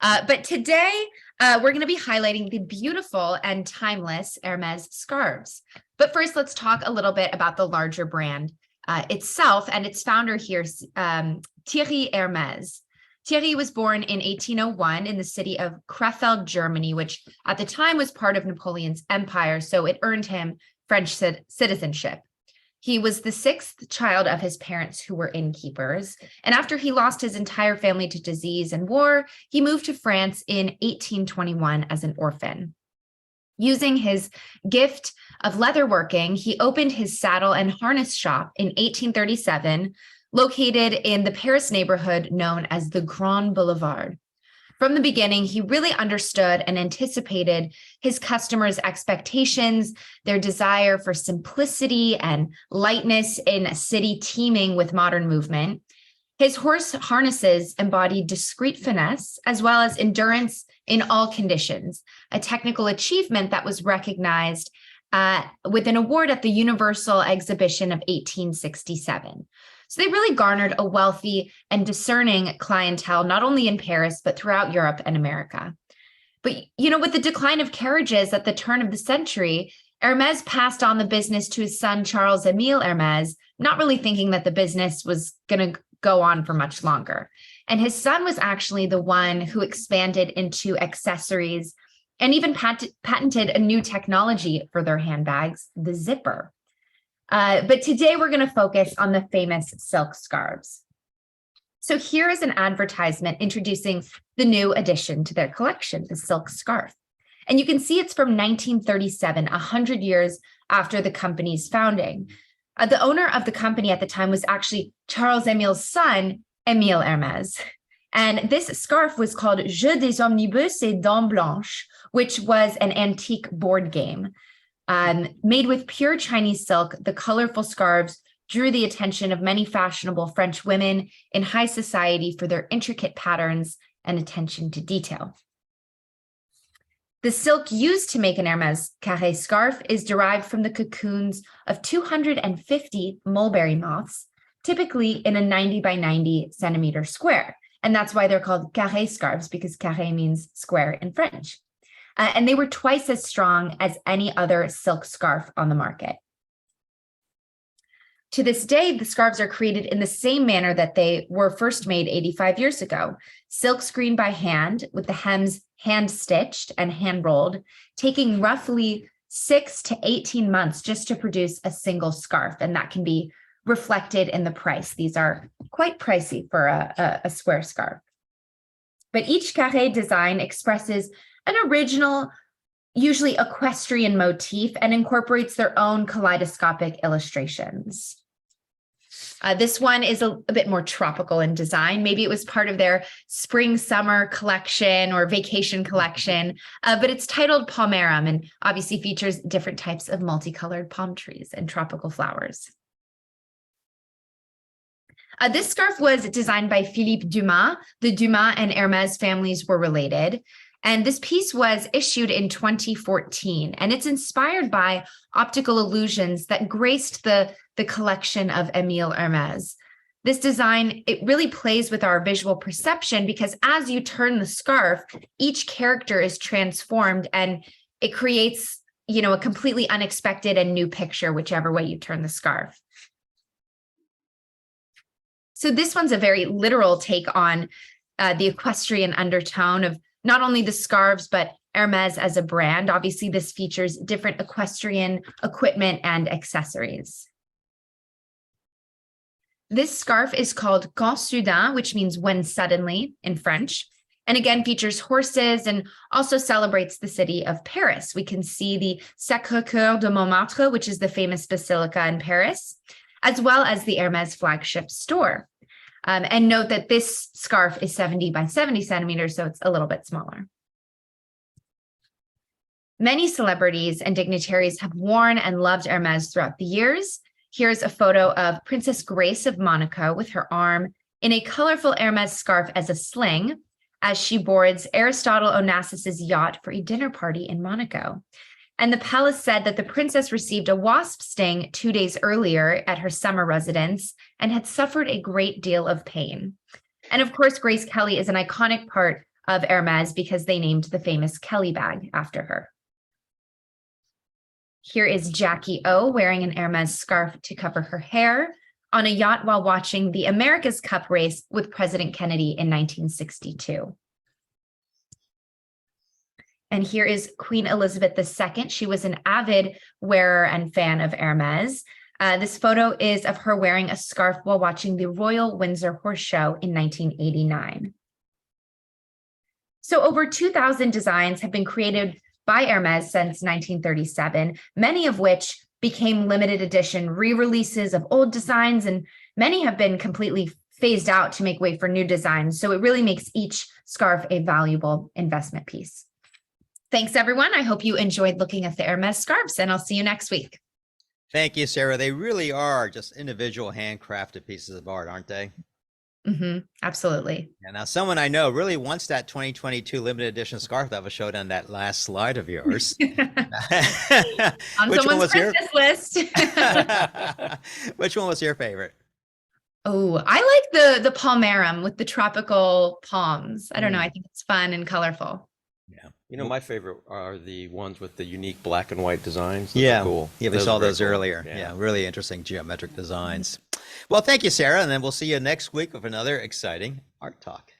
But today, we're going to be highlighting the beautiful and timeless Hermès scarves. But first, let's talk a little bit about the larger brand itself and its founder here, Thierry Hermès. Thierry was born in 1801 in the city of Krefeld, Germany, which at the time was part of Napoleon's empire, so it earned him French citizenship. He was the sixth child of his parents who were innkeepers, and after he lost his entire family to disease and war, he moved to France in 1821 as an orphan. Using his gift of leatherworking, he opened his saddle and harness shop in 1837, located in the Paris neighborhood known as the Grand Boulevard. From the beginning, he really understood and anticipated his customers' expectations, their desire for simplicity and lightness in a city teeming with modern movement. His horse harnesses embodied discreet finesse, as well as endurance in all conditions, a technical achievement that was recognized with an award at the Universal Exhibition of 1867. So they really garnered a wealthy and discerning clientele, not only in Paris, but throughout Europe and America. But, with the decline of carriages at the turn of the century, Hermès passed on the business to his son, Charles-Émile Hermès, not really thinking that the business was going to go on for much longer. And his son was actually the one who expanded into accessories and even patented a new technology for their handbags, the zipper. But today we're going to focus on the famous silk scarves. So here is an advertisement introducing the new addition to their collection, the silk scarf. And you can see it's from 1937, 100 years after the company's founding. The owner of the company at the time was actually Charles-Émile's son, Émile Hermès. And this scarf was called Jeu des Omnibus et Dents Blanches, which was an antique board game. Made with pure Chinese silk, the colorful scarves drew the attention of many fashionable French women in high society for their intricate patterns and attention to detail. The silk used to make an Hermès carré scarf is derived from the cocoons of 250 mulberry moths, typically in a 90 by 90 centimeter square. And that's why they're called carré scarves, because carré means square in French. And they were twice as strong as any other silk scarf on the market. To this day, the scarves are created in the same manner that they were first made 85 years ago, silk screened by hand with the hems hand stitched and hand rolled, taking roughly 6 to 18 months just to produce a single scarf. And that can be reflected in the price. These are quite pricey for a square scarf. But each carré design expresses an original, usually equestrian motif, and incorporates their own kaleidoscopic illustrations. This one is a bit more tropical in design. Maybe it was part of their spring-summer collection or vacation collection, but it's titled Palmerum and obviously features different types of multicolored palm trees and tropical flowers. This scarf was designed by Philippe Dumas. The Dumas and Hermès families were related. And this piece was issued in 2014, and it's inspired by optical illusions that graced the collection of Émile Hermès. This design, it really plays with our visual perception because as you turn the scarf, each character is transformed and it creates, a completely unexpected and new picture, whichever way you turn the scarf. So this one's a very literal take on the equestrian undertone of not only the scarves, but Hermès as a brand. Obviously, this features different equestrian equipment and accessories. This scarf is called Quand Soudain, which means when suddenly in French, and again features horses and also celebrates the city of Paris. We can see the Sacré-Cœur de Montmartre, which is the famous basilica in Paris, as well as the Hermès flagship store. And note that this scarf is 70 by 70 centimeters, so it's a little bit smaller. Many celebrities and dignitaries have worn and loved Hermès throughout the years. Here's a photo of Princess Grace of Monaco with her arm in a colorful Hermès scarf as a sling, as she boards Aristotle Onassis's yacht for a dinner party in Monaco. And the palace said that the princess received a wasp sting 2 days earlier at her summer residence and had suffered a great deal of pain. And of course, Grace Kelly is an iconic part of Hermès because they named the famous Kelly bag after her. Here is Jackie O wearing an Hermès scarf to cover her hair on a yacht while watching the America's Cup race with President Kennedy in 1962. And here is Queen Elizabeth II. She was an avid wearer and fan of Hermès. This photo is of her wearing a scarf while watching the Royal Windsor Horse Show in 1989. So over 2,000 designs have been created by Hermès since 1937, many of which became limited edition re-releases of old designs, and many have been completely phased out to make way for new designs. So it really makes each scarf a valuable investment piece. Thanks, everyone. I hope you enjoyed looking at the Hermès scarves, and I'll see you next week. Thank you, Sarah. They really are just individual handcrafted pieces of art, aren't they? Absolutely. Yeah, now, someone I know really wants that 2022 limited edition scarf that was showed on that last slide of yours. On someone's Christmas list. Which one was your favorite? Oh, I like the palmarum with the tropical palms. I don't know. I think it's fun and colorful. Yeah. You know, my favorite are the ones with the unique black and white designs. Those Yeah, are cool. Yeah, we Those saw are very those cool. earlier. Yeah, really interesting geometric designs. Well, thank you, Sarah, and then we'll see you next week with another exciting art talk.